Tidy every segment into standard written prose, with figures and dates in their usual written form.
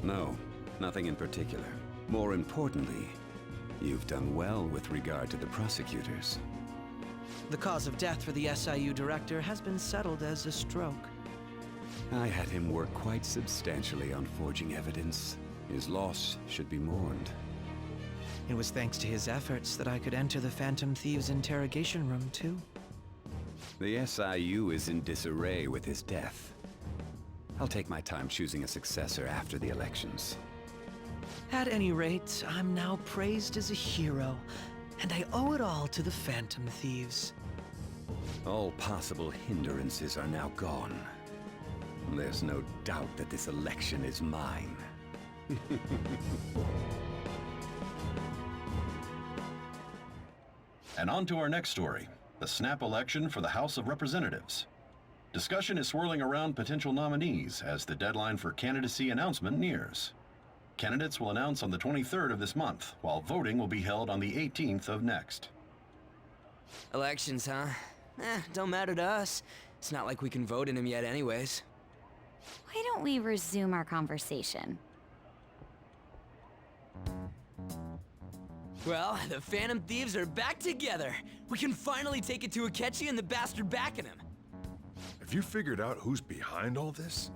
No, nothing in particular. More importantly, you've done well with regard to the prosecutors. The cause of death for the SIU director has been settled as a stroke. I had him work quite substantially on forging evidence. His loss should be mourned. It was thanks to his efforts that I could enter the Phantom Thieves' interrogation room, too. The SIU is in disarray with his death. I'll take my time choosing a successor after the elections. At any rate, I'm now praised as a hero, and I owe it all to the Phantom Thieves. All possible hindrances are now gone. There's no doubt that this election is mine. And on to our next story, the snap election for the House of Representatives. Discussion is swirling around potential nominees as the deadline for candidacy announcement nears. Candidates will announce on the 23rd of this month, while voting will be held on the 18th of next. Elections, huh? Don't matter to us. It's not like we can vote in them yet anyways. Why don't we resume our conversation? Well, the Phantom Thieves are back together. We can finally take it to Akechi and the bastard backing him. Have you figured out who's behind all this?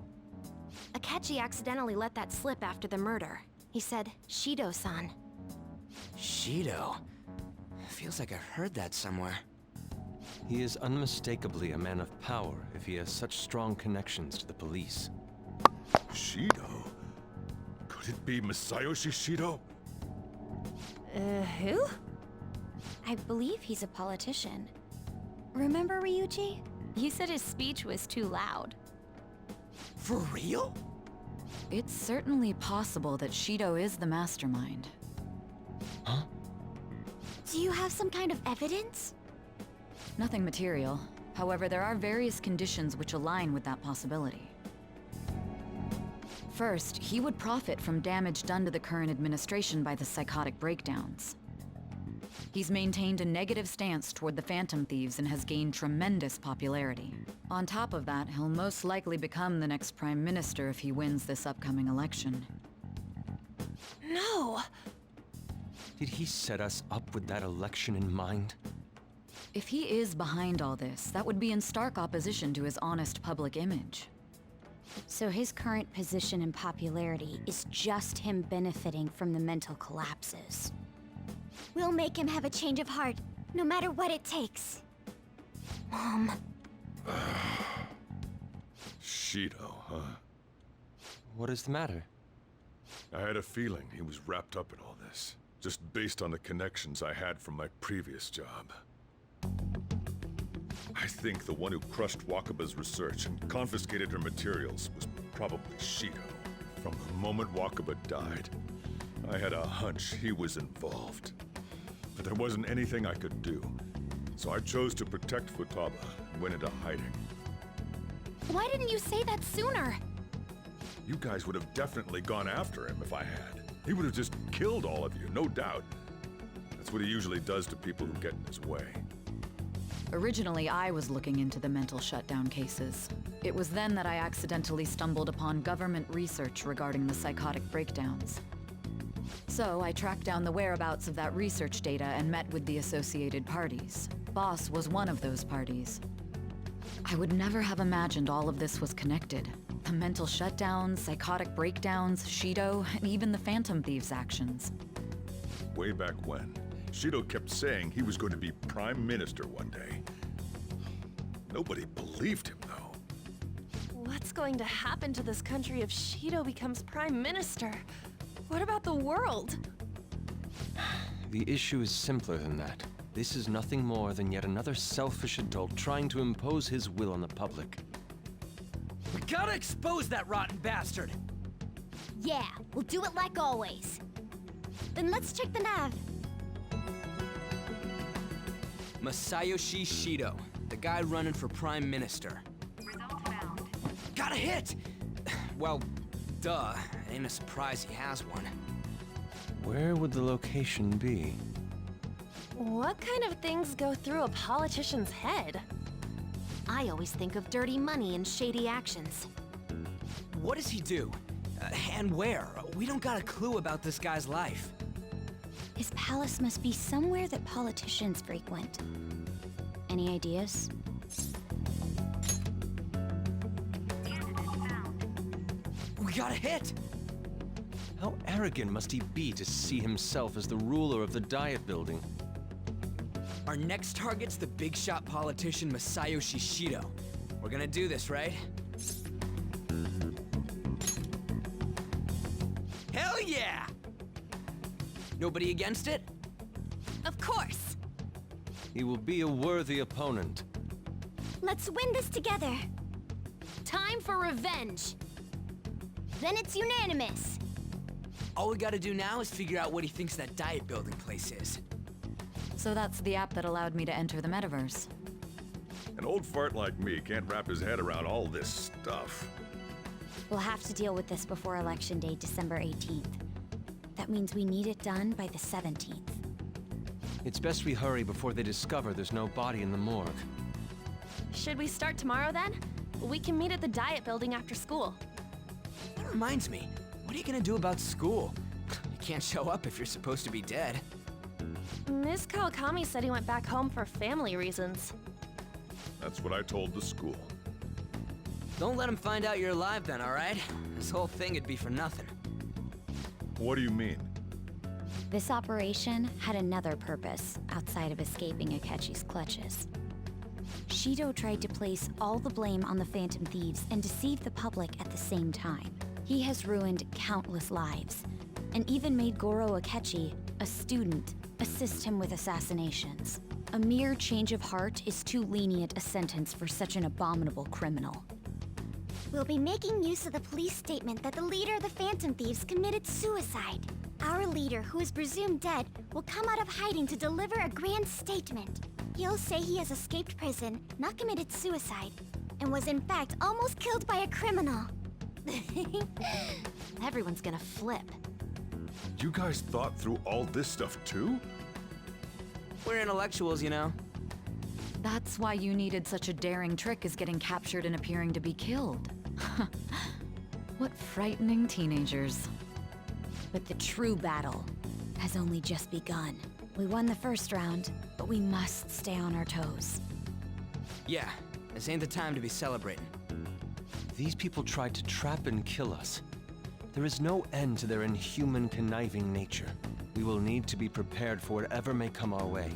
Akechi accidentally let that slip after the murder. He said, Shido-san. Shido? Feels like I've heard that somewhere. He is unmistakably a man of power if he has such strong connections to the police. Shido? Could it be Masayoshi Shido? Who? I believe he's a politician. Remember, Ryuji? You said his speech was too loud. For real? It's certainly possible that Shido is the mastermind. Huh? Do you have some kind of evidence? Nothing material. However, there are various conditions which align with that possibility. First, he would profit from damage done to the current administration by the psychotic breakdowns. He's maintained a negative stance toward the Phantom Thieves and has gained tremendous popularity. On top of that, he'll most likely become the next Prime Minister if he wins this upcoming election. No! Did he set us up with that election in mind? If he is behind all this, that would be in stark opposition to his honest public image. So his current position and popularity is just him benefiting from the mental collapses. We'll make him have a change of heart, no matter what it takes. Mom. Shido, huh? What is the matter? I had a feeling he was wrapped up in all this, just based on the connections I had from my previous job. I think the one who crushed Wakaba's research and confiscated her materials was probably Shido. From the moment Wakaba died, I had a hunch he was involved. But there wasn't anything I could do, so I chose to protect Futaba and went into hiding. Why didn't you say that sooner? You guys would have definitely gone after him if I had. He would have just killed all of you, no doubt. That's what he usually does to people who get in his way. Originally, I was looking into the mental shutdown cases. It was then that I accidentally stumbled upon government research regarding the psychotic breakdowns. So I tracked down the whereabouts of that research data and met with the associated parties. Boss was one of those parties. I would never have imagined all of this was connected. The mental shutdowns, psychotic breakdowns, Shido, and even the Phantom Thieves' actions. Way back when, Shido kept saying he was going to be Prime Minister one day. Nobody believed him, though. What's going to happen to this country if Shido becomes Prime Minister? What about the world? The issue is simpler than that. This is nothing more than yet another selfish adult trying to impose his will on the public. We gotta expose that rotten bastard! Yeah, we'll do it like always. Then let's check the nav. Masayoshi Shido, the guy running for Prime Minister. Result found. Got a hit! Well, duh. Ain't a surprise he has one. Where would the location be? What kind of things go through a politician's head? I always think of dirty money and shady actions. What does he do? And where? We don't got a clue about this guy's life. His palace must be somewhere that politicians frequent. Any ideas? We got a hit! How arrogant must he be to see himself as the ruler of the Diet Building? Our next target's the big shot politician Masayoshi Shido. We're gonna do this, right? Hell yeah! Nobody against it? Of course! He will be a worthy opponent. Let's win this together! Time for revenge! Then it's unanimous! All we gotta do now is figure out what he thinks that Diet Building place is. So that's the app that allowed me to enter the metaverse. An old fart like me can't wrap his head around all this stuff. We'll have to deal with this before Election Day, December 18th. That means we need it done by the 17th. It's best we hurry before they discover there's no body in the morgue. Should we start tomorrow then? We can meet at the Diet Building after school. That reminds me, what are you gonna do about school? You can't show up if you're supposed to be dead. Ms. Kawakami said he went back home for family reasons. That's what I told the school. Don't let him find out you're alive then, alright? This whole thing would be for nothing. What do you mean? This operation had another purpose outside of escaping Akechi's clutches. Shido tried to place all the blame on the Phantom Thieves and deceive the public at the same time. He has ruined countless lives, and even made Goro Akechi, a student, assist him with assassinations. A mere change of heart is too lenient a sentence for such an abominable criminal. We'll be making use of the police statement that the leader of the Phantom Thieves committed suicide. Our leader, who is presumed dead, will come out of hiding to deliver a grand statement. He'll say he has escaped prison, not committed suicide, and was in fact almost killed by a criminal. Everyone's gonna flip. You guys thought through all this stuff too? We're intellectuals, you know. That's why you needed such a daring trick as getting captured and appearing to be killed. What frightening teenagers. But the true battle has only just begun. We won the first round, but we must stay on our toes. Yeah, this ain't the time to be celebrating. These people tried to trap and kill us. There is no end to their inhuman, conniving nature. We will need to be prepared for whatever may come our way.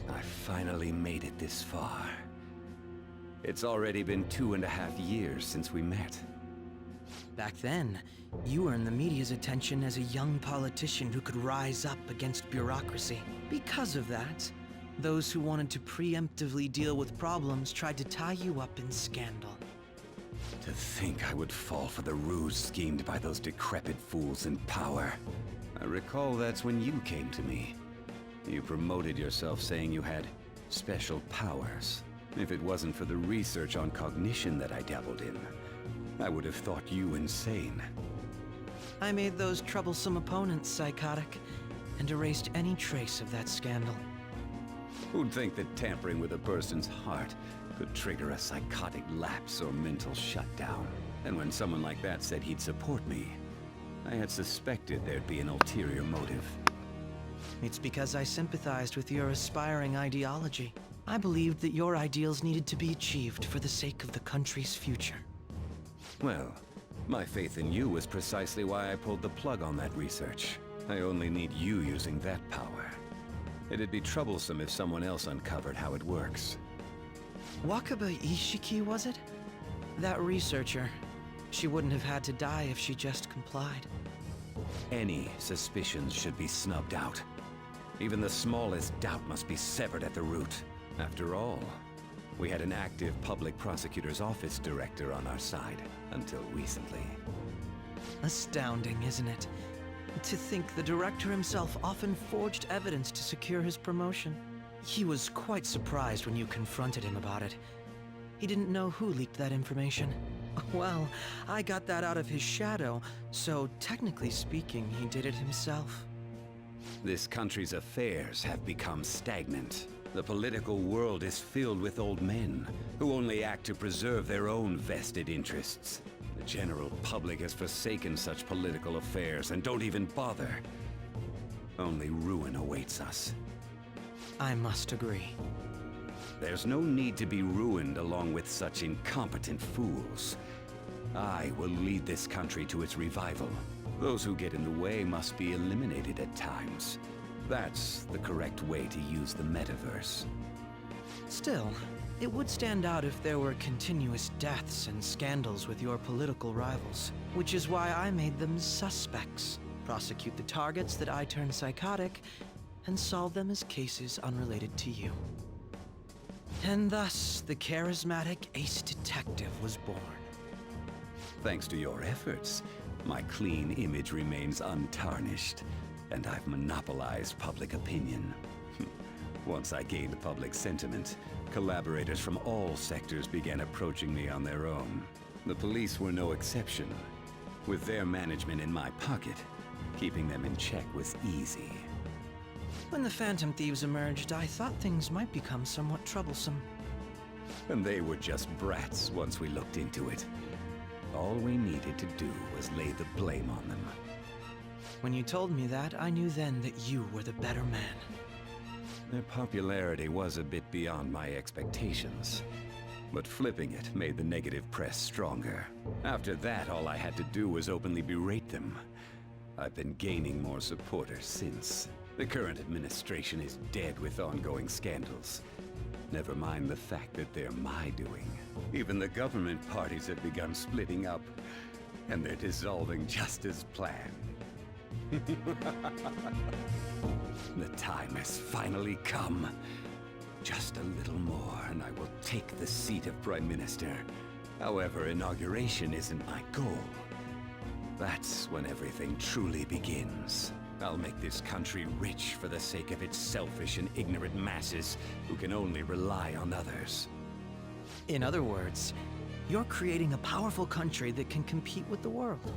I finally made it this far. It's already been 2.5 years since we met. Back then, you earned the media's attention as a young politician who could rise up against bureaucracy. Because of that, those who wanted to preemptively deal with problems tried to tie you up in scandal. To think I would fall for the ruse schemed by those decrepit fools in power. I recall that's when you came to me. You promoted yourself saying you had special powers. If it wasn't for the research on cognition that I dabbled in, I would have thought you insane. I made those troublesome opponents psychotic, and erased any trace of that scandal. Who'd think that tampering with a person's heart could trigger a psychotic lapse or mental shutdown? And when someone like that said he'd support me, I had suspected there'd be an ulterior motive. It's because I sympathized with your aspiring ideology. I believed that your ideals needed to be achieved for the sake of the country's future. Well, my faith in you was precisely why I pulled the plug on that research. I only need you using that power. It'd be troublesome if someone else uncovered how it works. Wakaba Ishiki, was it? That researcher. She wouldn't have had to die if she just complied. Any suspicions should be snubbed out. Even the smallest doubt must be severed at the root. After all, we had an active public prosecutor's office director on our side, until recently. Astounding, isn't it? To think the director himself often forged evidence to secure his promotion. He was quite surprised when you confronted him about it. He didn't know who leaked that information. Well, I got that out of his shadow, so technically speaking, he did it himself. This country's affairs have become stagnant. The political world is filled with old men who only act to preserve their own vested interests. The general public has forsaken such political affairs and don't even bother. Only ruin awaits us. I must agree. There's no need to be ruined along with such incompetent fools. I will lead this country to its revival. Those who get in the way must be eliminated at times. That's the correct way to use the metaverse. Still, it would stand out if there were continuous deaths and scandals with your political rivals, which is why I made them suspects. Prosecute the targets that I turn psychotic, and solve them as cases unrelated to you. And thus, the charismatic ace detective was born. Thanks to your efforts, my clean image remains untarnished, and I've monopolized public opinion. Once I gained public sentiment, collaborators from all sectors began approaching me on their own. The police were no exception. With their management in my pocket, keeping them in check was easy. When the Phantom Thieves emerged, I thought things might become somewhat troublesome. And they were just brats once we looked into it. All we needed to do was lay the blame on them. When you told me that, I knew then that you were the better man. Their popularity was a bit beyond my expectations. But flipping it made the negative press stronger. After that, all I had to do was openly berate them. I've been gaining more supporters since. The current administration is dead with ongoing scandals. Never mind the fact that they're my doing. Even the government parties have begun splitting up, and they're dissolving just as planned. The time has finally come. Just a little more, and I will take the seat of Prime Minister. However, inauguration isn't my goal. That's when everything truly begins. I'll make this country rich for the sake of its selfish and ignorant masses who can only rely on others. In other words, you're creating a powerful country that can compete with the world.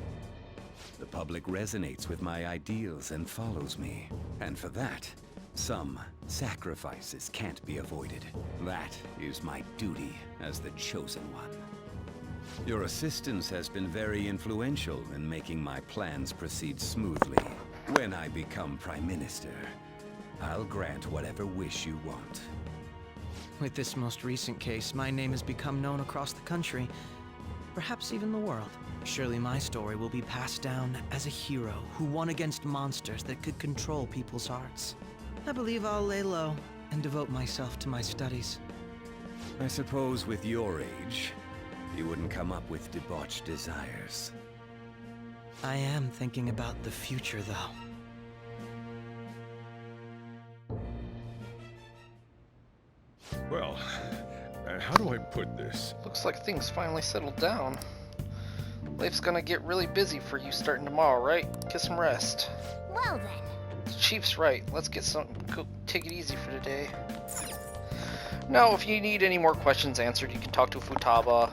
The public resonates with my ideals and follows me. And for that, some sacrifices can't be avoided. That is my duty as the Chosen One. Your assistance has been very influential in making my plans proceed smoothly. When I become Prime Minister, I'll grant whatever wish you want. With this most recent case, my name has become known across the country, perhaps even the world. Surely my story will be passed down as a hero who won against monsters that could control people's hearts. I believe I'll lay low and devote myself to my studies. I suppose with your age, you wouldn't come up with debauched desires. I am thinking about the future, though. Well, how do I put this? Looks like things finally settled down. Life's gonna get really busy for you starting tomorrow, right? Get some rest. Well then. The Chief's right. Let's get take it easy for today. Now, if you need any more questions answered, you can talk to Futaba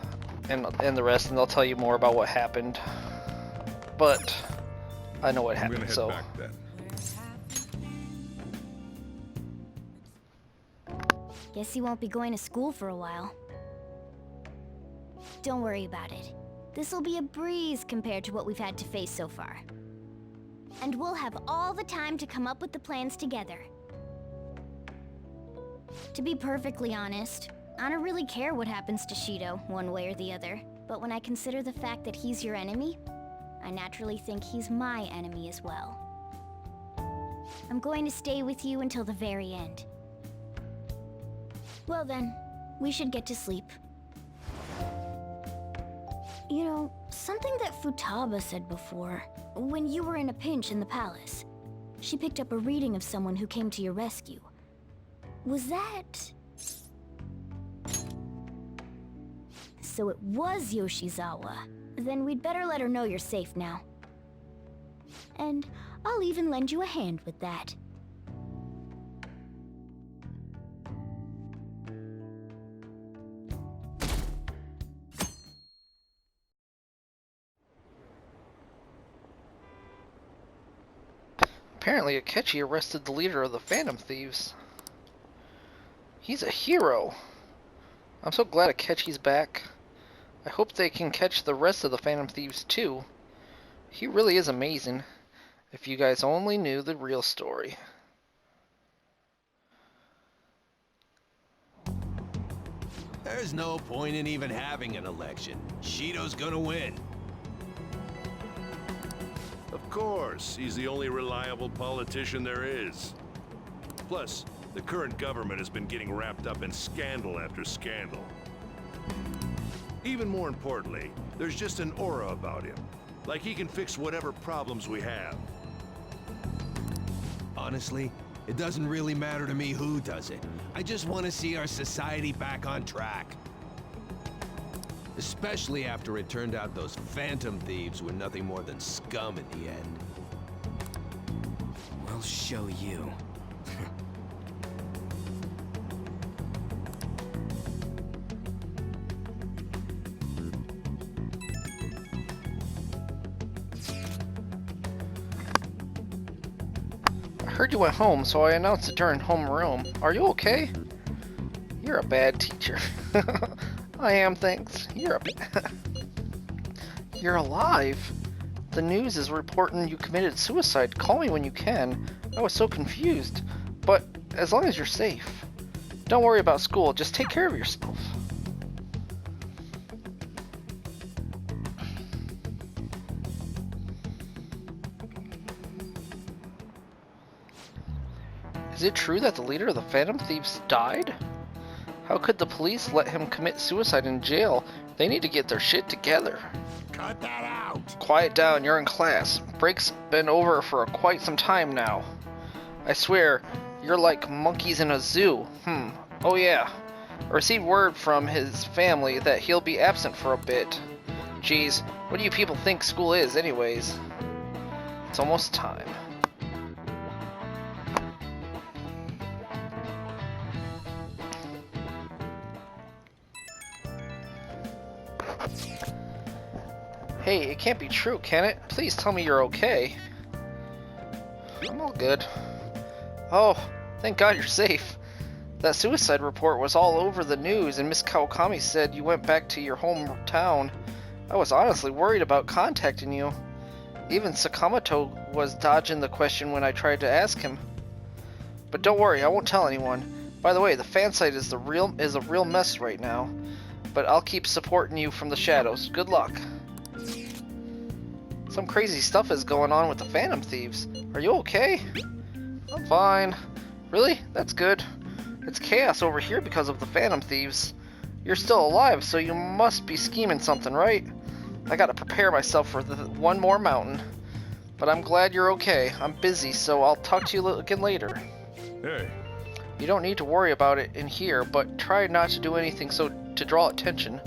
and the rest, and they'll tell you more about what happened. But I know what happened, I'm so. gonna head back then. Guess you won't be going to school for a while. Don't worry about it. This'll be a breeze compared to what we've had to face so far. And we'll have all the time to come up with the plans together. To be perfectly honest, I don't really care what happens to Shido, one way or the other. But when I consider the fact that he's your enemy, I naturally think he's my enemy as well. I'm going to stay with you until the very end. Well then, we should get to sleep. You know, something that Futaba said before, when you were in a pinch in the palace, she picked up a reading of someone who came to your rescue. Was that... So it was Yoshizawa. Then we'd better let her know you're safe now. And I'll even lend you a hand with that. Apparently, Akechi arrested the leader of the Phantom Thieves. He's a hero. I'm so glad Akechi's back. I hope they can catch the rest of the Phantom Thieves too. He really is amazing. If you guys only knew the real story. There's no point in even having an election. Shido's gonna win. Of course, he's the only reliable politician there is. Plus, the current government has been getting wrapped up in scandal after scandal. Even more importantly, there's just an aura about him. Like he can fix whatever problems we have. Honestly, it doesn't really matter to me who does it. I just want to see our society back on track. Especially after it turned out those Phantom Thieves were nothing more than scum in the end. We'll show you. I heard you went home, so I announced it during homeroom. Are you okay? You're a bad teacher. I am, thanks. You're alive. The news is reporting you committed suicide. Call me when you can. I was so confused. But as long as you're safe. Don't worry about school, just take care of yourself. Is it true that the leader of the Phantom Thieves died? How could the police let him commit suicide in jail? They need to get their shit together. Cut that out! Quiet down, you're in class. Break's been over for quite some time now. I swear, you're like monkeys in a zoo. Oh yeah. I received word from his family that he'll be absent for a bit. Geez, what do you people think school is anyways? It's almost time. Hey, it can't be true, can it? Please tell me you're okay. I'm all good. Oh, thank God you're safe. That suicide report was all over the news, and Miss Kawakami said you went back to your hometown. I was honestly worried about contacting you. Even Sakamoto was dodging the question when I tried to ask him. But don't worry, I won't tell anyone. By the way, the fan site is a real mess right now. But I'll keep supporting you from the shadows. Good luck. Some crazy stuff is going on with the Phantom Thieves. Are you okay? I'm fine. Really? That's good. It's chaos over here because of the Phantom Thieves. You're still alive, so you must be scheming something, right? I gotta prepare myself for one more mountain. But I'm glad you're okay. I'm busy, so I'll talk to you again later. Hey. You don't need to worry about it in here, but try not to do anything so to draw attention.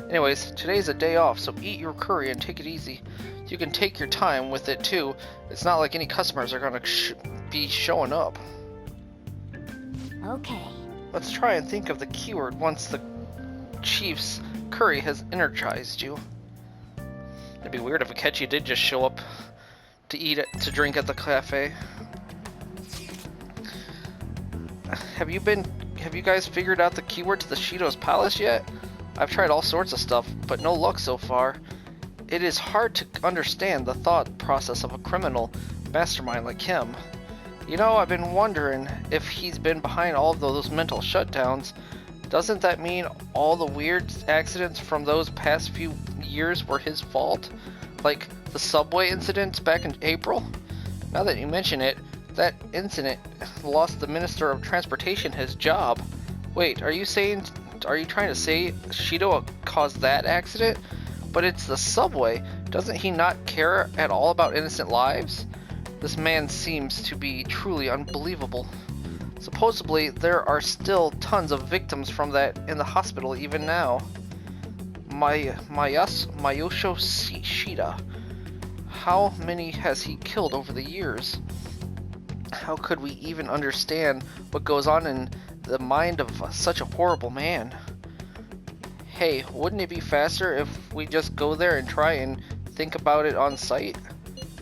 Anyways, today's a day off, so eat your curry and take it easy. You can take your time with it too. It's not like any customers are gonna be showing up. Okay. Let's try and think of the keyword once the chief's curry has energized you. It'd be weird if Akechi did just show up to to drink at the cafe. Have you guys figured out the keyword to the Shido's palace yet? I've tried all sorts of stuff, but no luck so far. It is hard to understand the thought process of a criminal mastermind like him. You know, I've been wondering if he's been behind all of those mental shutdowns. Doesn't that mean all the weird accidents from those past few years were his fault? Like the subway incident back in April? Now that you mention it, that incident lost the Minister of Transportation his job. Wait, are you trying to say Shido caused that accident? But it's the subway. Doesn't he not care at all about innocent lives? This man seems to be truly unbelievable. Supposedly, there are still tons of victims from that in the hospital even now. Mayosho Shida. How many has he killed over the years? How could we even understand what goes on in the mind of such a horrible man? Hey, wouldn't it be faster if we just go there and try and think about it on site?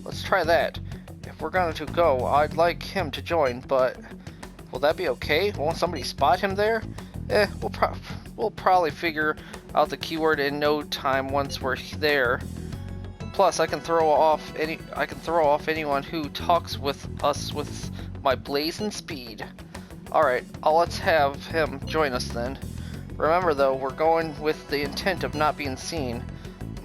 Let's try that. If we're going to go, I'd like him to join, but Will that be okay? Won't somebody spot him there? We'll probably figure out the keyword in no time once we're there. Plus, I can throw off anyone who talks with us with my blazing speed. Alright, let's have him join us then. Remember though, we're going with the intent of not being seen.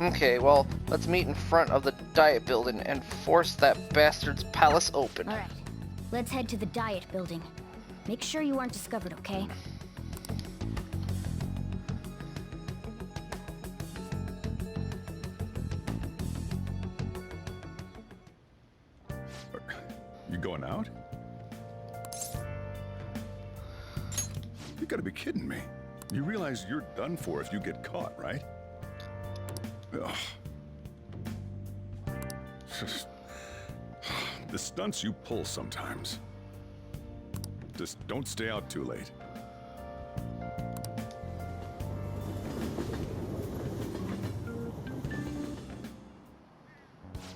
Okay, well, let's meet in front of the Diet Building and force that bastard's palace open. All right, let's head to the Diet Building. Make sure you aren't discovered, okay? You going out? You gotta be kidding me. You realize you're done for if you get caught, right? Ugh. The stunts you pull sometimes. Just don't stay out too late.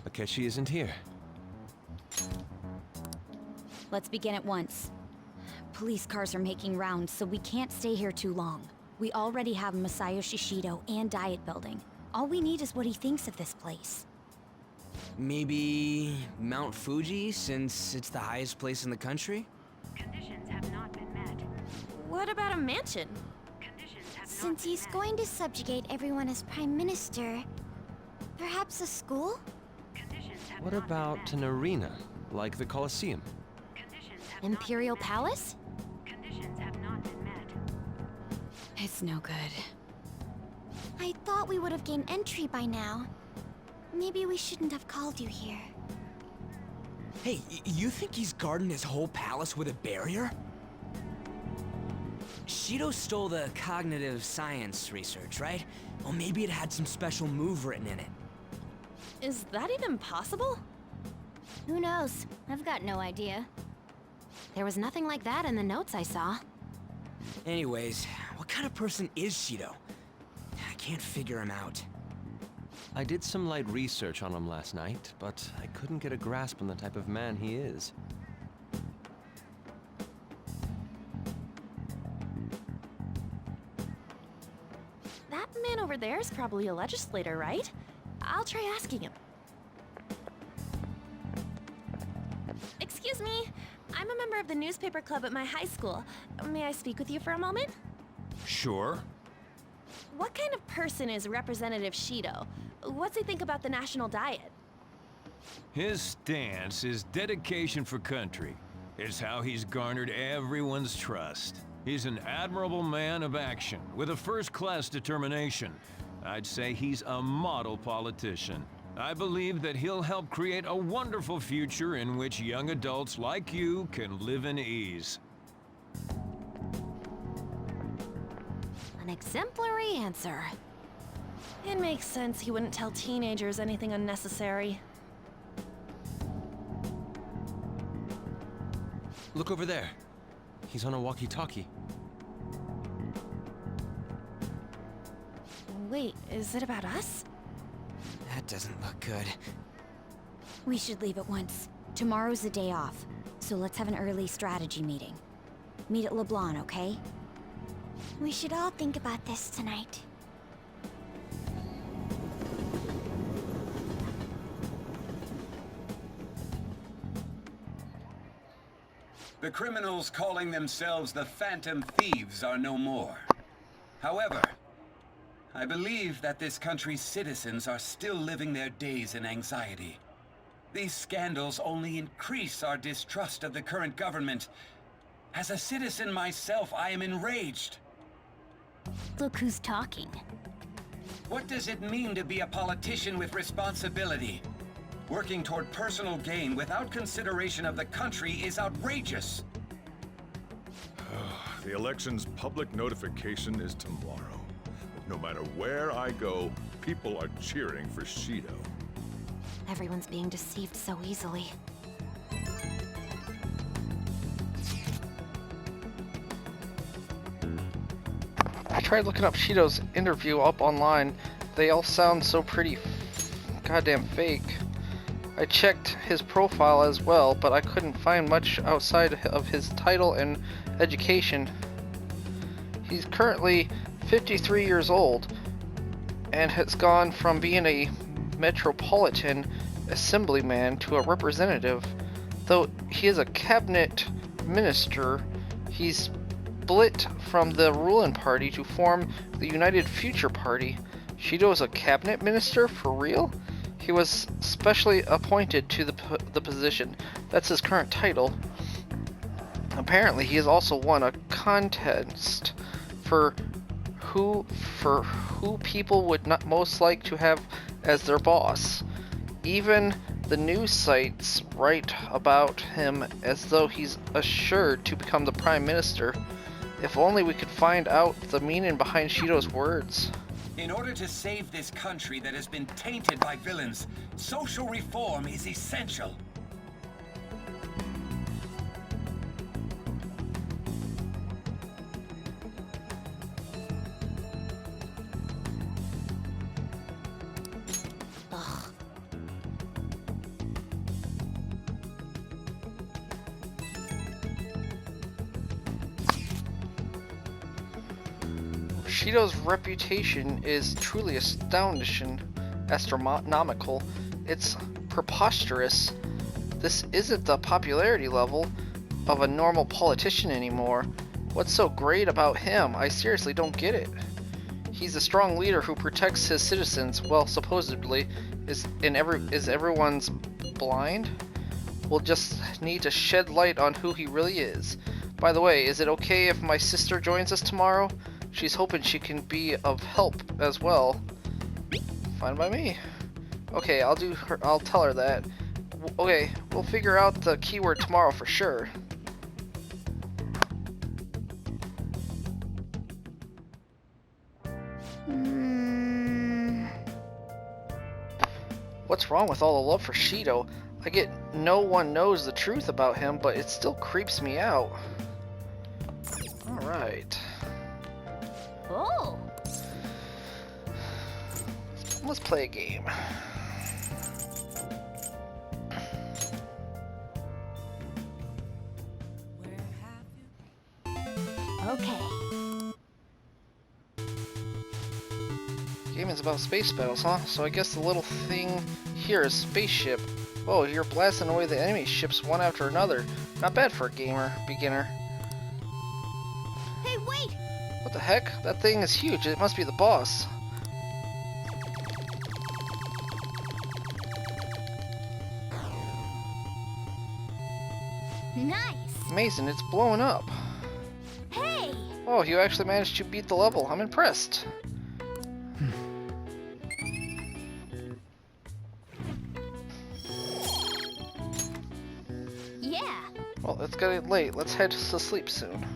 Akechi isn't here. Let's begin at once. Police cars are making rounds, so we can't stay here too long. We already have Masayoshi Shido and Diet Building. All we need is what he thinks of this place. Maybe Mount Fuji, since it's the highest place in the country? Conditions have not been met. What about a mansion? Since he's going to subjugate everyone as Prime Minister, perhaps a school? What about an arena, like the Colosseum? Imperial Palace? It's no good. I thought we would have gained entry by now. Maybe we shouldn't have called you here. Hey, you think he's guarding his whole palace with a barrier? Shido stole the cognitive science research, right? Well, maybe it had some special move written in it. Is that even possible? Who knows? I've got no idea. There was nothing like that in the notes I saw. Anyways, what kind of person is Shido? I can't figure him out. I did some light research on him last night, but I couldn't get a grasp on the type of man he is. That man over there is probably a legislator, right? I'll try asking him. Excuse me, I'm a member of the newspaper club at my high school. May I speak with you for a moment? Sure. What kind of person is Representative Shido? What's he think about the national diet? His stance is dedication for country. It's how he's garnered everyone's trust. He's an admirable man of action, with a first-class determination. I'd say he's a model politician. I believe that he'll help create a wonderful future in which young adults like you can live in ease. An exemplary answer. It makes sense he wouldn't tell teenagers anything unnecessary. Look over there. He's on a walkie-talkie. Wait, is it about us? That doesn't look good. We should leave at once. Tomorrow's the day off, so let's have an early strategy meeting. Meet at LeBlanc, okay? We should all think about this tonight. The criminals calling themselves the Phantom Thieves are no more. However, I believe that this country's citizens are still living their days in anxiety. These scandals only increase our distrust of the current government. As a citizen myself, I am enraged. Look who's talking. What does it mean to be a politician with responsibility? Working toward personal gain without consideration of the country is outrageous. The election's public notification is tomorrow. No matter where I go, people are cheering for Shido. Everyone's being deceived so easily. I tried looking up Shido's interview up online. They all sound so pretty goddamn fake. I checked his profile as well, but I couldn't find much outside of his title and education. He's currently 53 years old and has gone from being a metropolitan assemblyman to a representative. Though he is a cabinet minister, he's split from the ruling party to form the United Future Party. Shido is a cabinet minister? For real? He was specially appointed to the position. That's his current title. Apparently, he has also won a contest for who people would not most like to have as their boss. Even the news sites write about him as though he's assured to become the prime minister. If only we could find out the meaning behind Shido's words. In order to save this country that has been tainted by villains, social reform is essential. Shido's reputation is truly astronomical. It's preposterous. This isn't the popularity level of a normal politician anymore. What's so great about him? I seriously don't get it. He's a strong leader who protects his citizens. Well, supposedly, is everyone's blind? We'll just need to shed light on who he really is. By the way, is it okay if my sister joins us tomorrow? She's hoping she can be of help as well. Fine by me. Okay, I'll tell her that. Okay, we'll figure out the keyword tomorrow for sure. What's wrong with all the love for Shido? I get no one knows the truth about him, but it still creeps me out. Alright. Oh. Let's play a game. Okay. Game is about space battles, huh? So I guess the little thing here is spaceship. Oh, you're blasting away the enemy ships one after another. Not bad for a beginner. Hey, wait! What the heck? That thing is huge. It must be the boss. Nice! Amazing, it's blowing up. Hey! Oh, you actually managed to beat the level. I'm impressed. Yeah! Well, it's getting late. Let's head to sleep soon.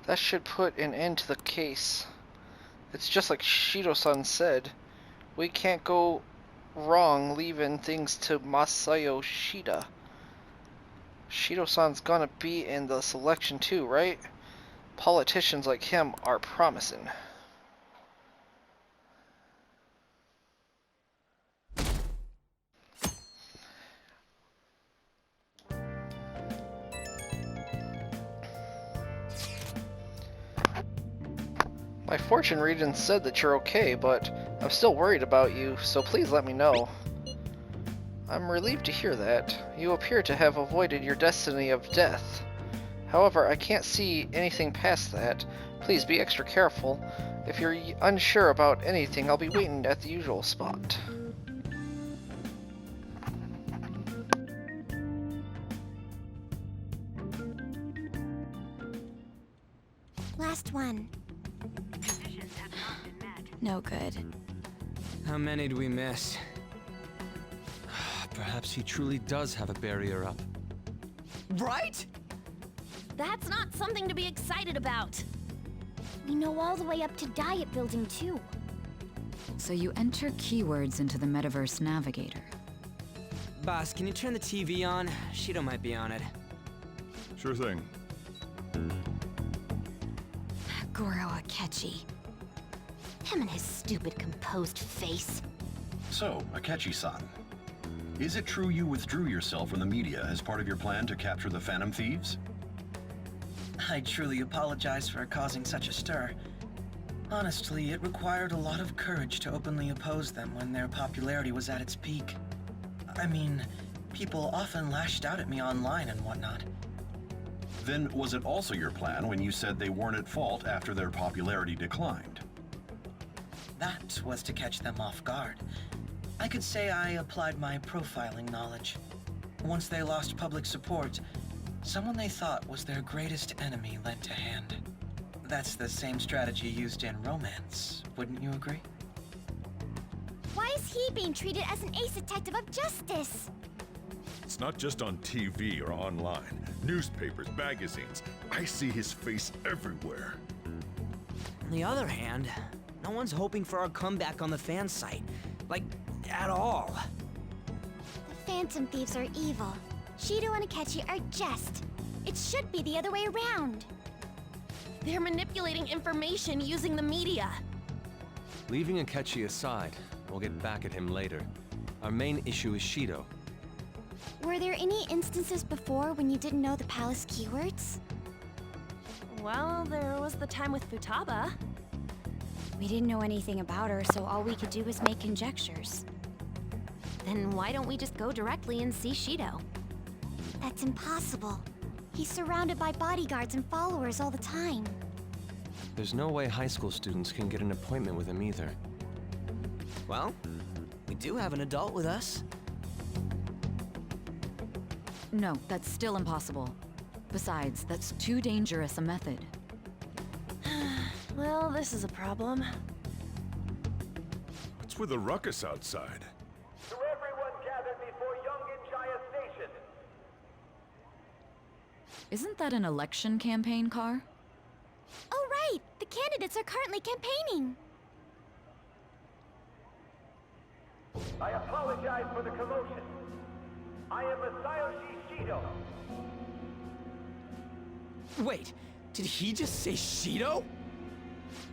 That should put an end to the case. It's just like Shido-san said. We can't go wrong leaving things to Masayo Shida. Shido-san's gonna be in the selection too, right? Politicians like him are promising. My fortune reading said that you're okay, but I'm still worried about you, so please let me know. I'm relieved to hear that. You appear to have avoided your destiny of death. However, I can't see anything past that. Please be extra careful. If you're unsure about anything, I'll be waiting at the usual spot. Last one. No good. How many do we miss? Perhaps he truly does have a barrier up. Right? That's not something to be excited about. We know all the way up to Diet Building, too. So you enter keywords into the Metaverse Navigator. Boss, can you turn the TV on? Shido might be on it. Sure thing. Goro Akechi. Him and his stupid composed face. So, Akechi-san, is it true you withdrew yourself from the media as part of your plan to capture the Phantom Thieves? I truly apologize for causing such a stir. Honestly, it required a lot of courage to openly oppose them when their popularity was at its peak. I mean, people often lashed out at me online and whatnot. Then was it also your plan when you said they weren't at fault after their popularity declined? That was to catch them off guard. I could say I applied my profiling knowledge. Once they lost public support, someone they thought was their greatest enemy lent a hand. That's the same strategy used in romance, wouldn't you agree? Why is he being treated as an ace detective of justice? It's not just on TV or online. Newspapers, magazines. I see his face everywhere. On the other hand, no one's hoping for our comeback on the fan site. Like, at all. The Phantom Thieves are evil. Shido and Akechi are just. It should be the other way around. They're manipulating information using the media. Leaving Akechi aside, we'll get back at him later. Our main issue is Shido. Were there any instances before when you didn't know the palace keywords? Well, there was the time with Futaba. We didn't know anything about her, so all we could do was make conjectures. Then why don't we just go directly and see Shido? That's impossible. He's surrounded by bodyguards and followers all the time. There's no way high school students can get an appointment with him either. Well, we do have an adult with us. No, that's still impossible. Besides, that's too dangerous a method. Well, this is a problem. What's with the ruckus outside? To everyone gathered before Yongen-Jaya Station. Isn't that an election campaign car? Oh, right! The candidates are currently campaigning. I apologize for the commotion. I am Masayoshi Shido. Wait, did he just say Shido?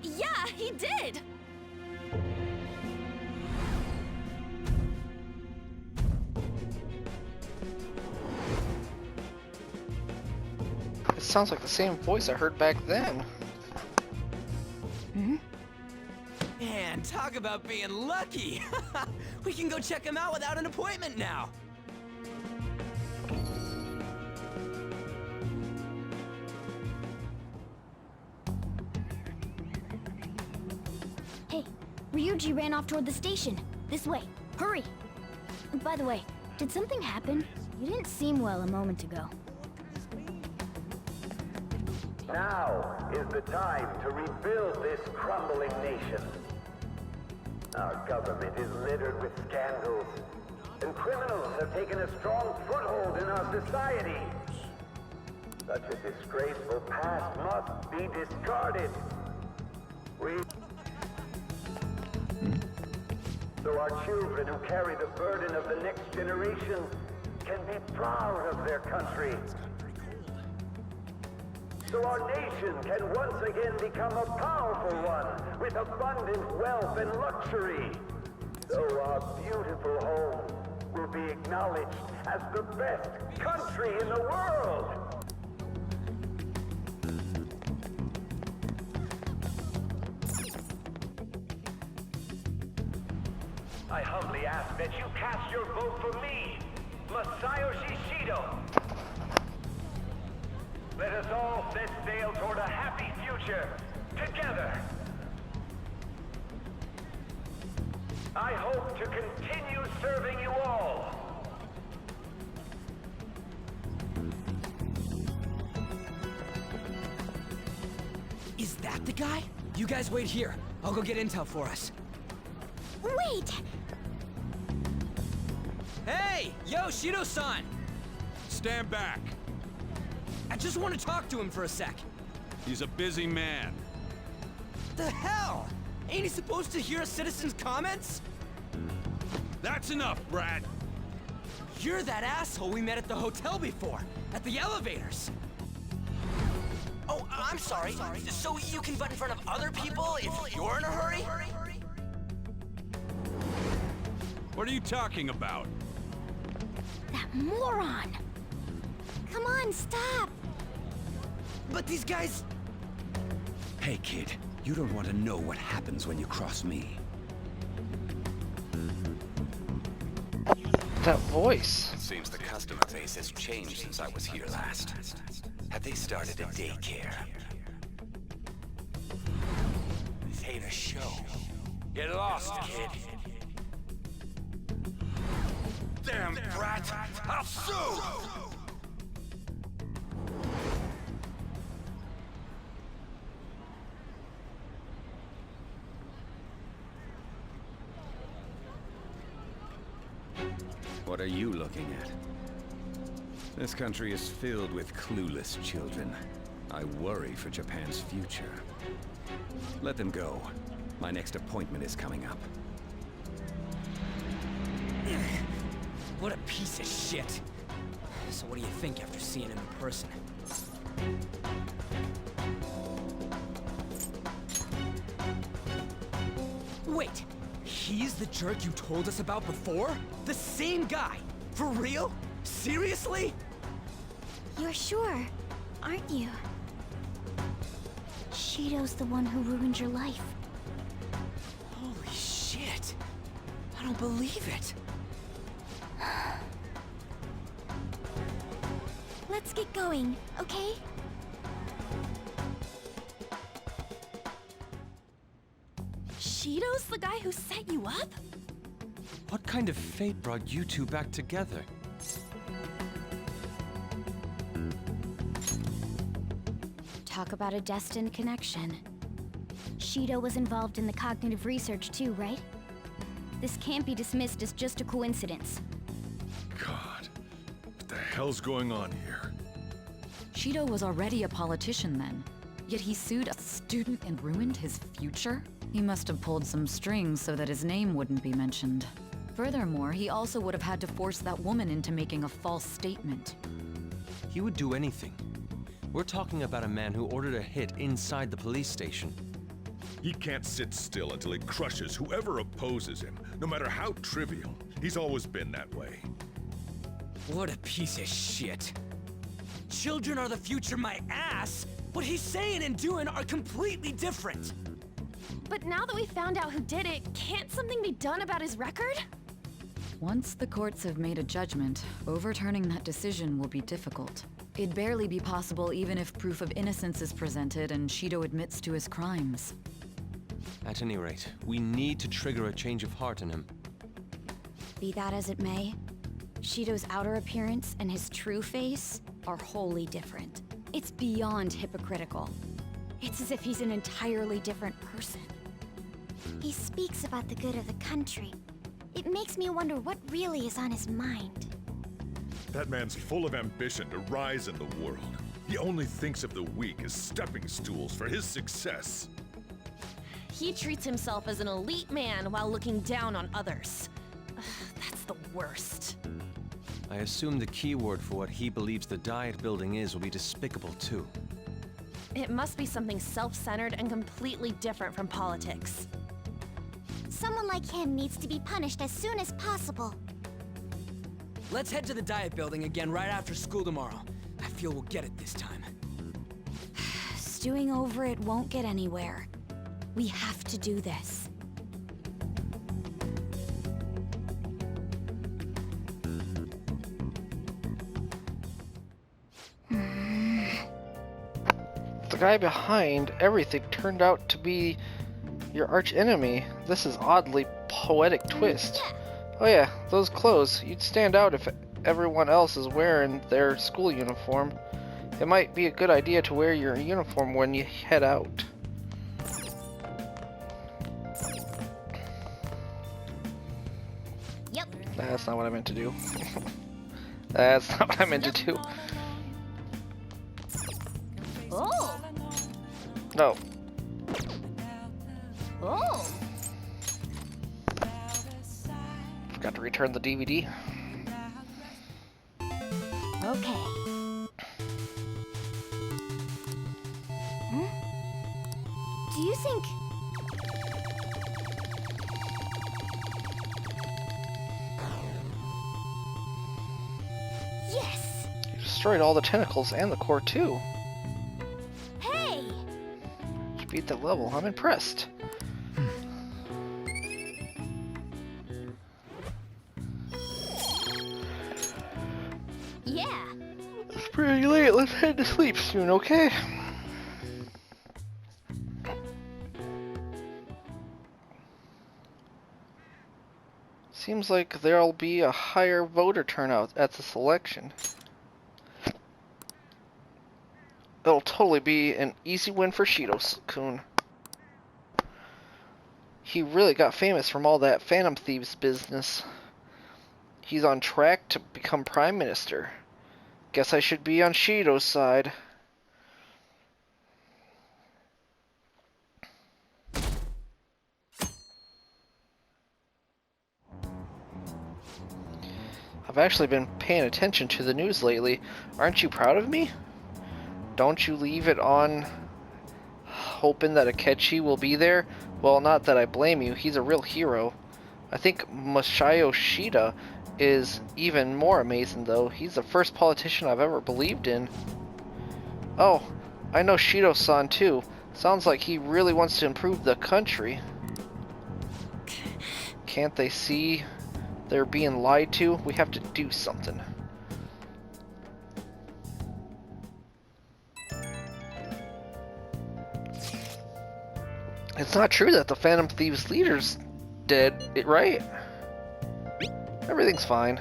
Yeah, he did! It sounds like the same voice I heard back then. Man, talk about being lucky! We can go check him out without an appointment now! Hey, Ryuji ran off toward the station. This way. Hurry! By the way, did something happen? You didn't seem well a moment ago. Now is the time to rebuild this crumbling nation. Our government is littered with scandals, and criminals have taken a strong foothold in our society. Such a disgraceful past must be discarded. So our children who carry the burden of the next generation can be proud of their country. So our nation can once again become a powerful one with abundant wealth and luxury. So our beautiful home will be acknowledged as the best country in the world. I humbly ask that you cast your vote for me, Masayoshi Shido. Let us all set sail toward a happy future, together. I hope to continue serving you all. Is that the guy? You guys wait here. I'll go get intel for us. Wait! Hey! Yo, Shido-san! Stand back. I just want to talk to him for a sec. He's a busy man. The hell? Ain't he supposed to hear a citizen's comments? That's enough, Brad. You're that asshole we met at the hotel before, at the elevators. Oh, I'm sorry. So you can butt in front of other people if you're in a hurry? What are you talking about? That moron! Come on, stop! But these guys... Hey, kid. You don't want to know what happens when you cross me. That voice. It seems the customer base has changed since I was here last. Have they started a daycare? This ain't a show. Get lost, kid. Damn brat! I'll sue! What are you looking at? This country is filled with clueless children. I worry for Japan's future. Let them go. My next appointment is coming up. What a piece of shit. So what do you think after seeing him in person? Wait, he's the jerk you told us about before? The same guy? For real? Seriously? You're sure, aren't you? Shido's the one who ruined your life. Holy shit. I don't believe it. Let's get going, okay? Shido's the guy who set you up? What kind of fate brought you two back together? Talk about a destined connection. Shido was involved in the cognitive research too, right? This can't be dismissed as just a coincidence. God, what the hell's going on here? Shido was already a politician then, yet he sued a student and ruined his future? He must have pulled some strings so that his name wouldn't be mentioned. Furthermore, he also would have had to force that woman into making a false statement. He would do anything. We're talking about a man who ordered a hit inside the police station. He can't sit still until he crushes whoever opposes him, no matter how trivial. He's always been that way. What a piece of shit. Children are the future, my ass! What he's saying and doing are completely different! But now that we found out who did it, can't something be done about his record? Once the courts have made a judgment, overturning that decision will be difficult. It'd barely be possible even if proof of innocence is presented and Shido admits to his crimes. At any rate, we need to trigger a change of heart in him. Be that as it may, Shido's outer appearance and his true face are wholly different. It's beyond hypocritical. It's as if he's an entirely different person. He speaks about the good of the country. It makes me wonder what really is on his mind. That man's full of ambition to rise in the world. He only thinks of the weak as stepping stools for his success. He treats himself as an elite man while looking down on others. Ugh, that's the worst. I assume the key word for what he believes the Diet Building is will be despicable too. It must be something self-centered and completely different from politics. Someone like him needs to be punished as soon as possible. Let's head to the Diet Building again right after school tomorrow. I feel we'll get it this time. Stewing over it won't get anywhere. We have to do this. The guy behind everything turned out to be your arch enemy. This is oddly poetic twist. Oh yeah, those clothes. You'd stand out if everyone else is wearing their school uniform. It might be a good idea to wear your uniform when you head out. Yep. That's not what I meant to do. That's not what I meant to do. Oh! No. Oh! Forgot to return the DVD. Okay. Do you think... Yes! You destroyed all the tentacles and the core too. Hey! You beat that level. I'm impressed. Yeah! It's pretty late. Let's head to sleep soon, okay? Seems like there'll be a higher voter turnout at this election. It'll totally be an easy win for Shido-kun. He really got famous from all that Phantom Thieves business. He's on track to become Prime Minister. Guess I should be on Shido's side. I've actually been paying attention to the news lately. Aren't you proud of me? Don't you leave it on hoping that Akechi will be there? Well, not that I blame you. He's a real hero. I think Masayo Shida is even more amazing, though. He's the first politician I've ever believed in. Oh, I know Shido-san, too. Sounds like he really wants to improve the country. Can't they see they're being lied to? We have to do something. It's not true that the Phantom Thieves leader's dead, right? Everything's fine.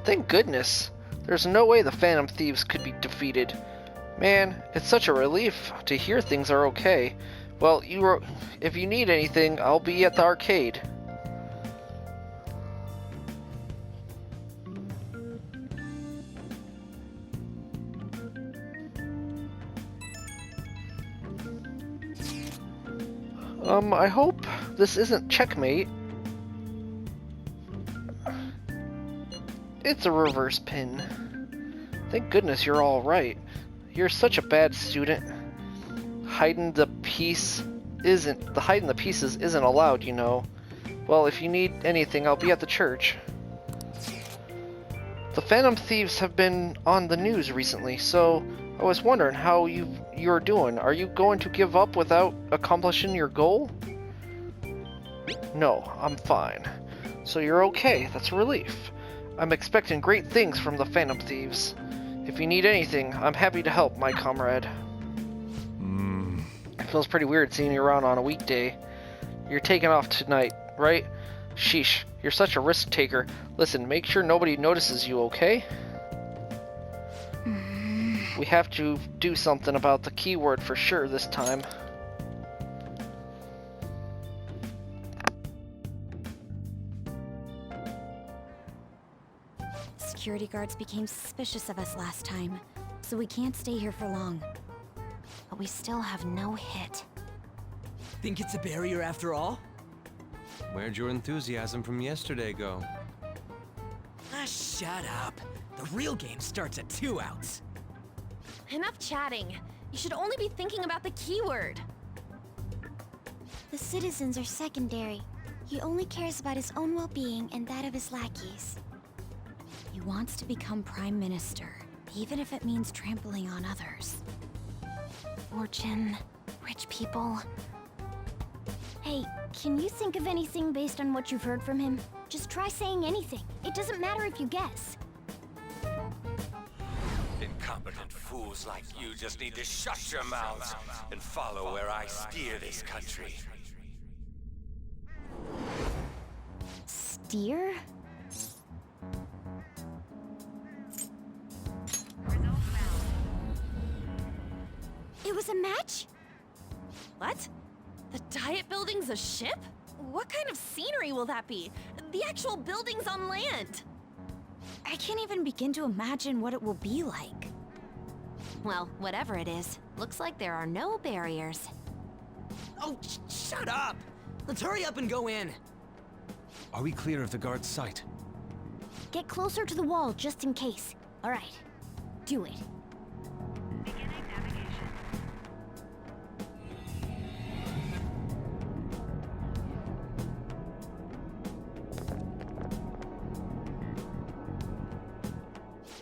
Thank goodness. There's no way the Phantom Thieves could be defeated. Man, it's such a relief to hear things are okay. Well, if you need anything, I'll be at the arcade. I hope this isn't checkmate. It's a reverse pin. Thank goodness you're all right. You're such a bad student. Hiding the pieces isn't allowed, you know. Well, if you need anything, I'll be at the church. The Phantom Thieves have been on the news recently, so I was wondering how you're doing. Are you going to give up without accomplishing your goal? No, I'm fine. So you're okay. That's a relief. I'm expecting great things from the Phantom Thieves. If you need anything, I'm happy to help, my comrade. It feels pretty weird seeing you around on a weekday. You're taking off tonight, right? Sheesh, you're such a risk taker. Listen, make sure nobody notices you, okay? We have to do something about the keyword for sure this time. Security guards became suspicious of us last time, so we can't stay here for long. But we still have no hit. Think it's a barrier after all? Where'd your enthusiasm from yesterday go? Ah, shut up. The real game starts at 2 outs. Enough chatting. You should only be thinking about the keyword. The citizens are secondary. He only cares about his own well-being and that of his lackeys. He wants to become Prime Minister, even if it means trampling on others. Fortune, rich people. Hey, can you think of anything based on what you've heard from him? Just try saying anything. It doesn't matter if you guess. Incompetent fools like you just need to shut your mouths and follow where I steer this country. Steer? It was a match? What? The Diet Building's a ship? What kind of scenery will that be? The actual building's on land. I can't even begin to imagine what it will be like. Well, whatever it is, looks like there are no barriers. Oh, shut up! Let's hurry up and go in. Are we clear of the guard's sight? Get closer to the wall just in case. All right, do it.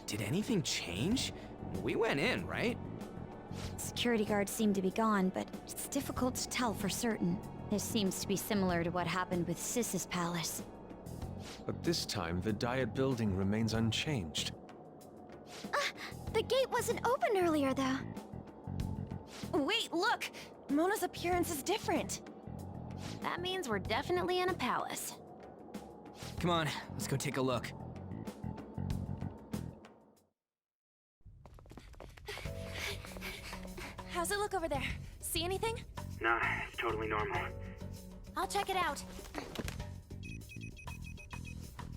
Did anything change? We went in, right? Security guards seem to be gone, but it's difficult to tell for certain. This seems to be similar to what happened with Sis's palace. But this time, the Diet building remains unchanged. The gate wasn't open earlier, though. Wait, look! Mona's appearance is different. That means we're definitely in a palace. Come on, let's go take a look. How's it look over there? See anything? Nah, it's totally normal. I'll check it out.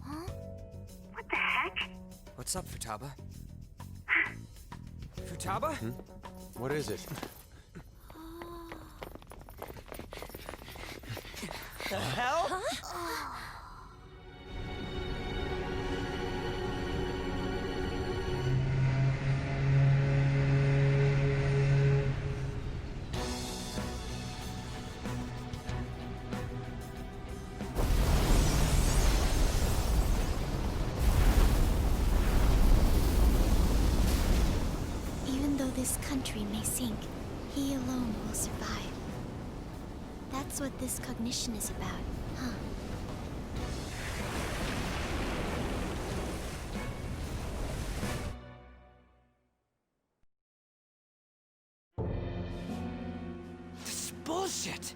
Huh? What the heck? What's up, Futaba? Futaba? What is it? The hell? Huh? Even though this country may sink, he alone will survive. That's what this cognition is about, huh? This is bullshit!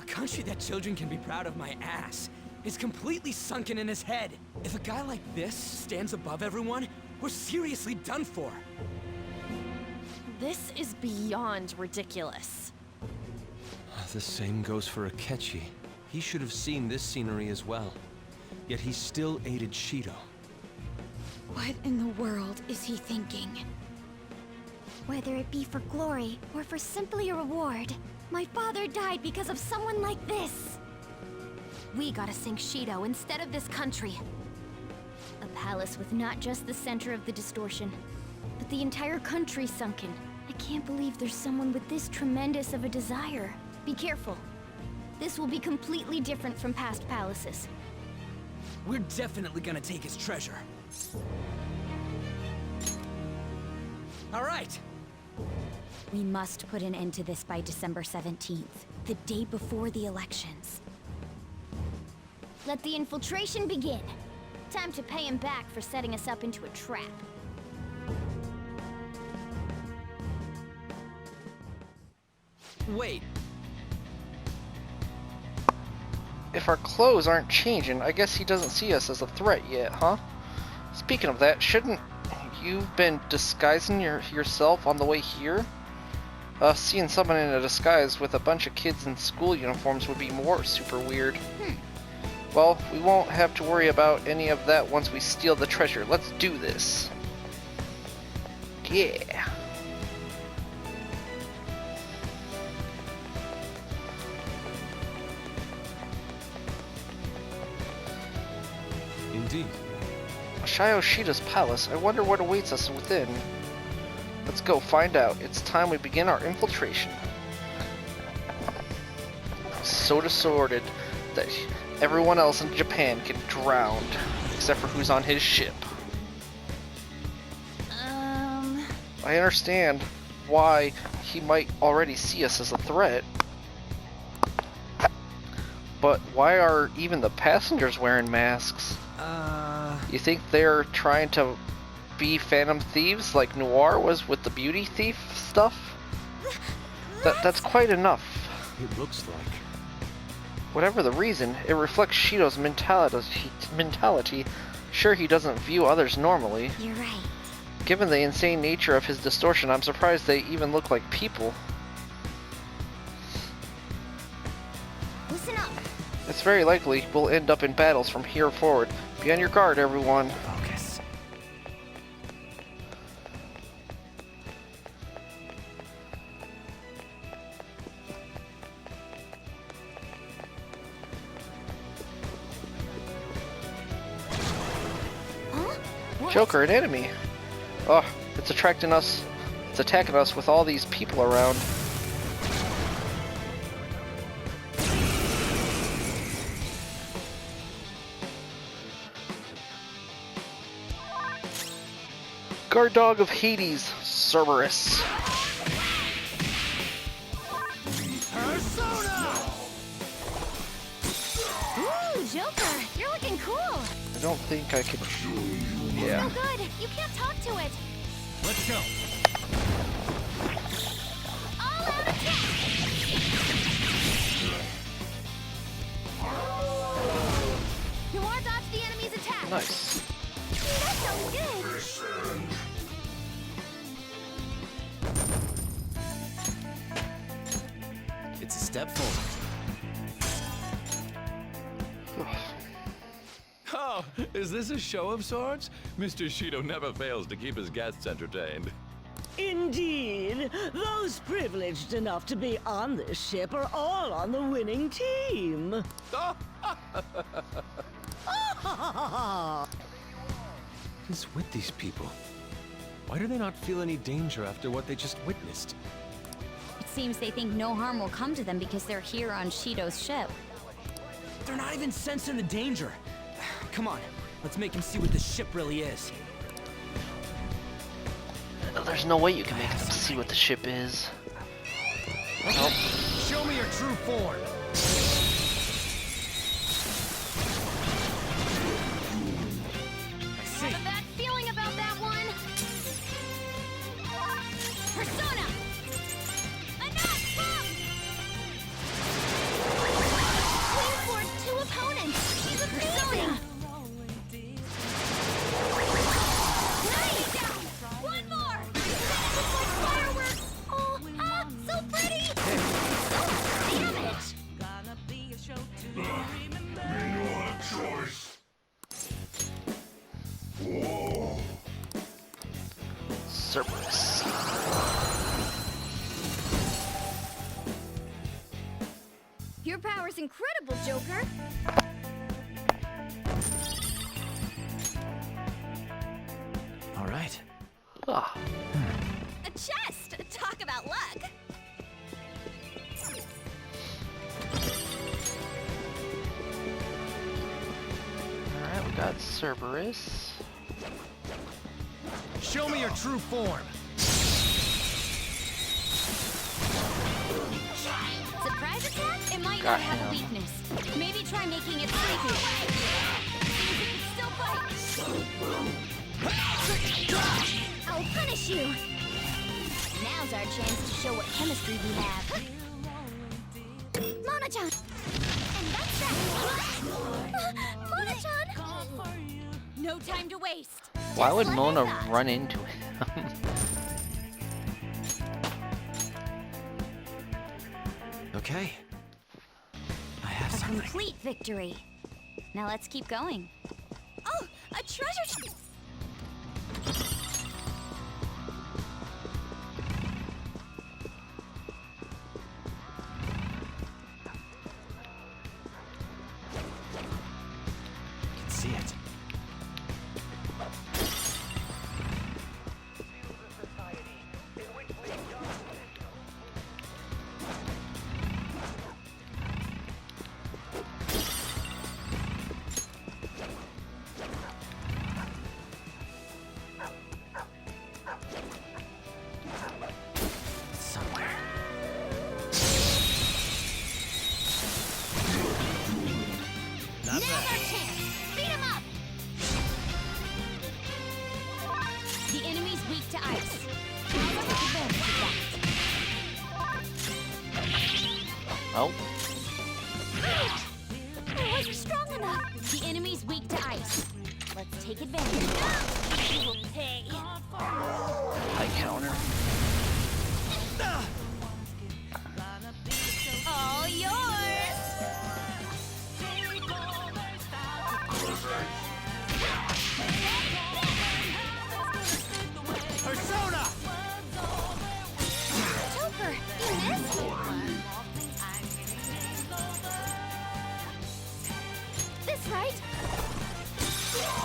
A country that children can be proud of my ass is completely sunken in his head. If a guy like this stands above everyone, we're seriously done for. This is beyond ridiculous. The same goes for Akechi. He should have seen this scenery as well. Yet he still aided Shido. What in the world is he thinking? Whether it be for glory or for simply a reward, my father died because of someone like this. We gotta sink Shido instead of this country. A palace with not just the center of the distortion, but the entire country sunken. I can't believe there's someone with this tremendous of a desire. Be careful. This will be completely different from past palaces. We're definitely gonna take his treasure. All right. We must put an end to this by December 17th, the day before the elections. Let the infiltration begin. Time to pay him back for setting us up into a trap. Wait. If our clothes aren't changing, I guess he doesn't see us as a threat yet, huh? Speaking of that, shouldn't you've been disguising yourself on the way here? Seeing someone in a disguise with a bunch of kids in school uniforms would be more super weird. Well, we won't have to worry about any of that once we steal the treasure. Let's do this. Yeah. Indeed. Shio Shida's palace. I wonder what awaits us within. Let's go find out. It's time we begin our infiltration. So disordered that everyone else in Japan get drowned, except for who's on his ship. I understand why he might already see us as a threat, but why are even the passengers wearing masks? You think they're trying to be Phantom Thieves like Noir was with the beauty thief stuff? That's quite enough. It looks like. Whatever the reason, it reflects Shido's mentality. Sure, he doesn't view others normally. You're right. Given the insane nature of his distortion, I'm surprised they even look like people. Listen up. It's very likely we'll end up in battles from here forward. Be on your guard, everyone. Focus. Huh? Joker, an enemy. Oh, it's attracting us. It's attacking us with all these people around. Guard dog of Hades, Cerberus. Ooh, Joker, you're looking cool. I don't think I can. Yeah. So good. You can't talk to it. Let's go. All out attack. Noir dodged the enemy's attack. Nice. That sounds good. It's a step forward. Oh, is this a show of sorts? Mr. Shido never fails to keep his guests entertained. Indeed. Those privileged enough to be on this ship are all on the winning team. What is with these people? Why do they not feel any danger after what they just witnessed? It seems they think no harm will come to them because they're here on Shido's ship. They're not even sensing the danger. Come on, let's make him see what this ship really is. There's no way you can make them see what the ship is. Nope. Show me your true form. I have a bad feeling about that one. Persona! Enough! Win for 2 opponents. He's a persona. Nice! One more! Looks like fireworks! Oh, so pretty! Oh, damn it! Cerberus. Your power's incredible, Joker. All right. Ah. A chest! Talk about luck! Alright, we got Cerberus. Show me your true form. Surprise attack? It might Got not have a him. weakness. Maybe try making it sleepy. See if it can still bite. I'll punish you. Now's our chance to show what chemistry we have. Mona-chan! And that's that! Mona-chan! No time to waste. Why would like I Mona thought. run into him? Okay. I have A something. complete victory. Now let's keep going. Oh, a treasure chest! I can see it. Somewhere. Now's our chance! Beat him up! The enemy's weak to ice. Take advantage of that. Oh, I wasn't strong enough! The enemy's weak to ice. Let's take advantage. You will pay! high counter. All yours! Persona! Joker, you missed? This right?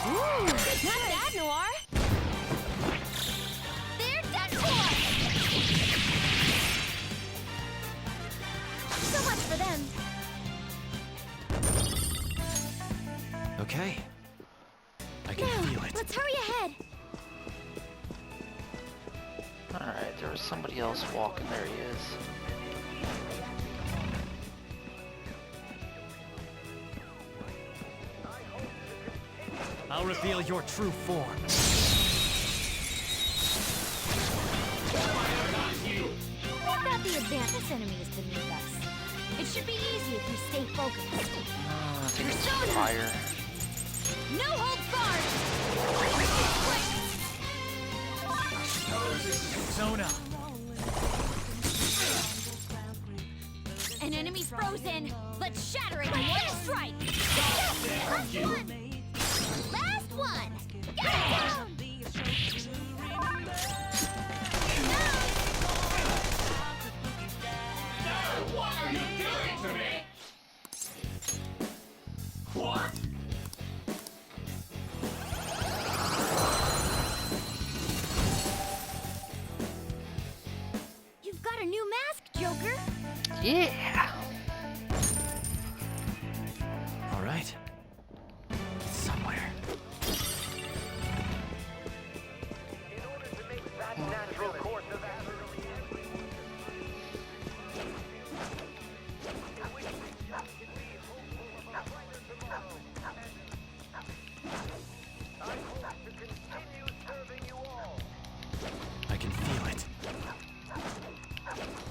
Ooh, not bad, Noir! They're done for! So much for them. Okay. I can Now, feel it. let's hurry ahead. there was somebody else walking. There he is. I'll reveal your true form. We've got the advanced enemies beneath us. It should be easy if you stay focused. I think it's fire. No holds barred! Zona. An enemy's frozen. Let's shatter it in one strike. Last one. Last one. Get it down. What are you doing to me? What? You've got a new mask, Joker. Yeah. All right. It's somewhere. I can feel it.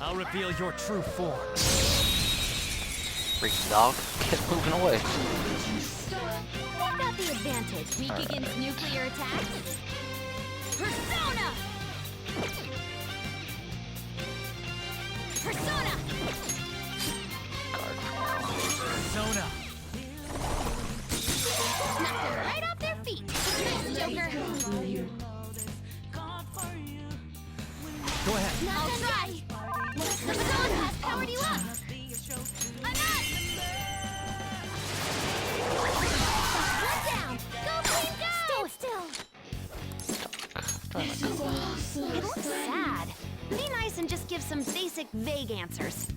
I'll reveal your true form. Freaking dog. Get moving away. We've got the advantage. Weak against nuclear attacks. Persona! Persona! Zona. Knocked them right off their feet. Nice, Joker. Go ahead. I'll try. The Persona has powered you up. Enough! One down. Go, Queen, go! Stay still. This is awesome. It looks sad. Be nice and just give some basic, vague answers.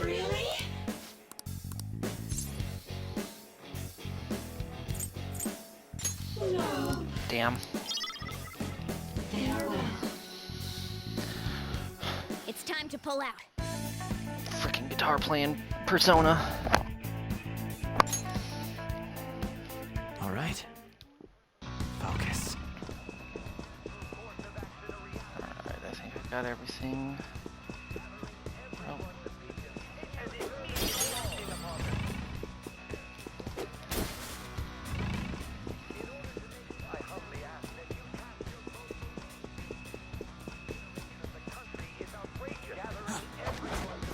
Really? No. Damn. It's time to pull out. Freaking guitar playing Persona. All right. Focus. Alright, I think I got everything. Oh.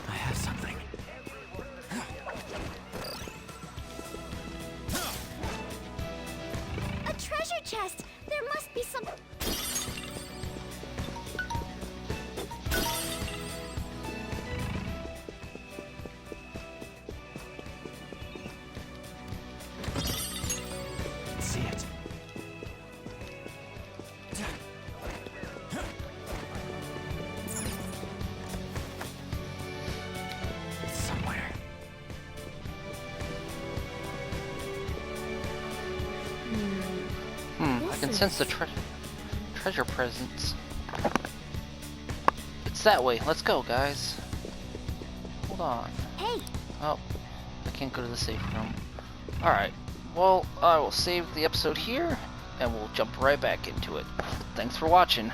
I have something. A treasure chest! There must be some... See it. It's somewhere. I can sense the treasure presence. It's that way. Let's go, guys. Hold on. Hey! Oh, I can't go to the safe room. Alright, well, I will save the episode here, and we'll jump right back into it. Thanks for watching.